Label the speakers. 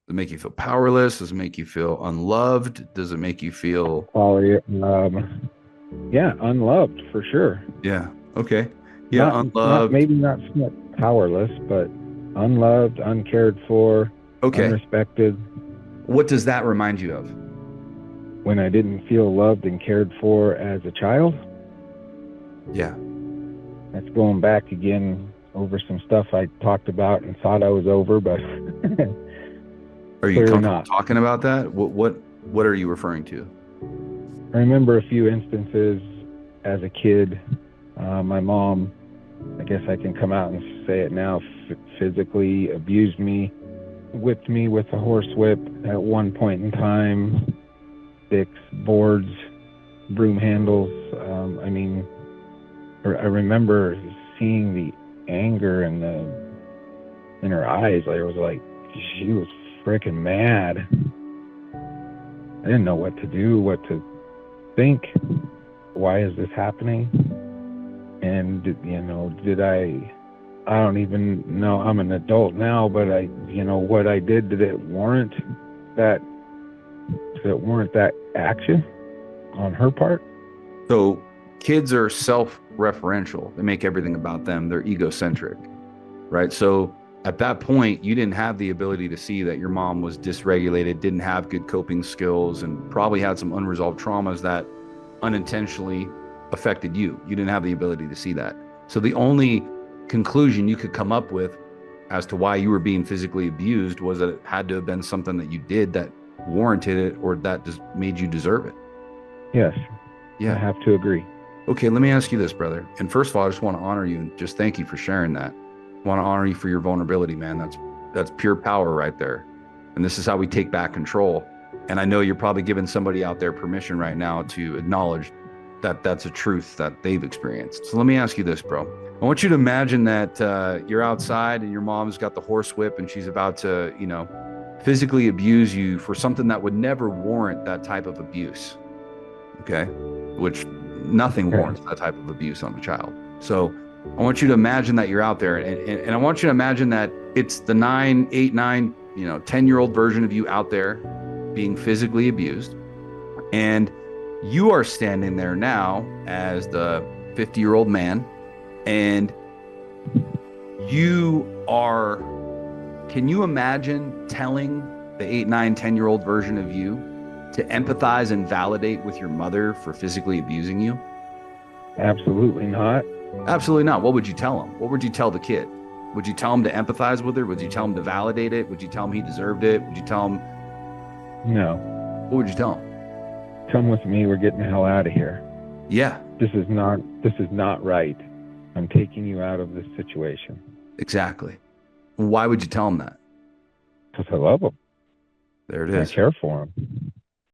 Speaker 1: Does it make you feel powerless? Does it make you feel unloved? Does it make you feel,
Speaker 2: Quality, yeah, unloved for sure.
Speaker 1: yeah, okay. Yeah,
Speaker 2: Not
Speaker 1: unloved.
Speaker 2: maybe not so much powerless, but unloved, uncared for,
Speaker 1: Okay.
Speaker 2: unrespected.
Speaker 1: What does that remind you of?
Speaker 2: When I didn't feel loved and cared for as a child,
Speaker 1: Yeah.
Speaker 2: that's going back again over some stuff I talked about and thought I was over, but
Speaker 1: Are you
Speaker 2: clearly
Speaker 1: comfortable
Speaker 2: not.
Speaker 1: talking about that? What are you referring to?
Speaker 2: I remember a few instances as a kid. My mom, I guess I can come out and say it now, physically abused me, whipped me with a horsewhip at one point in time, sticks, boards, broom handles. I mean, I remember seeing the anger in her eyes. Like, it was like she was freaking mad. I didn't know what to do, what to think. Why is this happening? And did I don't even know. I'm an adult now, but what I did it warrant that? Did it warrant that action on her part?
Speaker 1: So kids are self-referential. They make everything about them. They're egocentric, right? So at that point, you didn't have the ability to see that your mom was dysregulated, didn't have good coping skills, and probably had some unresolved traumas that unintentionally affected you. You didn't have the ability to see that. So the only conclusion you could come up with as to why you were being physically abused was that it had to have been something that you did that warranted it or that just made you deserve it.
Speaker 2: Yes, I
Speaker 1: Yeah.
Speaker 2: have to agree.
Speaker 1: Okay, let me ask you this, brother. And first of all, I just want to honor you and just thank you for sharing that. I want to honor you for your vulnerability, man. That's pure power right there. And this is how we take back control. And I know you're probably giving somebody out there permission right now to acknowledge that that's a truth that they've experienced. So let me ask you this, bro. I want you to imagine that you're outside and your mom's got the horsewhip and she's about to, physically abuse you for something that would never warrant that type of abuse. Okay. Which nothing
Speaker 2: Okay.
Speaker 1: warrants that type of abuse on a child. So I want you to imagine that you're out there and I want you to imagine that it's the 9, 8, 9, 10-year-old version of you out there being physically abused. And you are standing there now as the 50-year-old man. And can you imagine telling the 8, 9, 10-year-old version of you to empathize and validate with your mother for physically abusing you?
Speaker 2: Absolutely not.
Speaker 1: Absolutely not. What would you tell him? What would you tell the kid? Would you tell him to empathize with her? Would you tell him to validate it? Would you tell him he deserved it? Would you tell him,
Speaker 2: No.
Speaker 1: what would you tell him?
Speaker 2: Come with me. We're getting the hell out of here.
Speaker 1: Yeah,
Speaker 2: This is not right. I'm taking you out of this situation
Speaker 1: exactly. Why would you tell him that?
Speaker 2: because I love him.
Speaker 1: There it
Speaker 2: I
Speaker 1: is.
Speaker 2: care for him.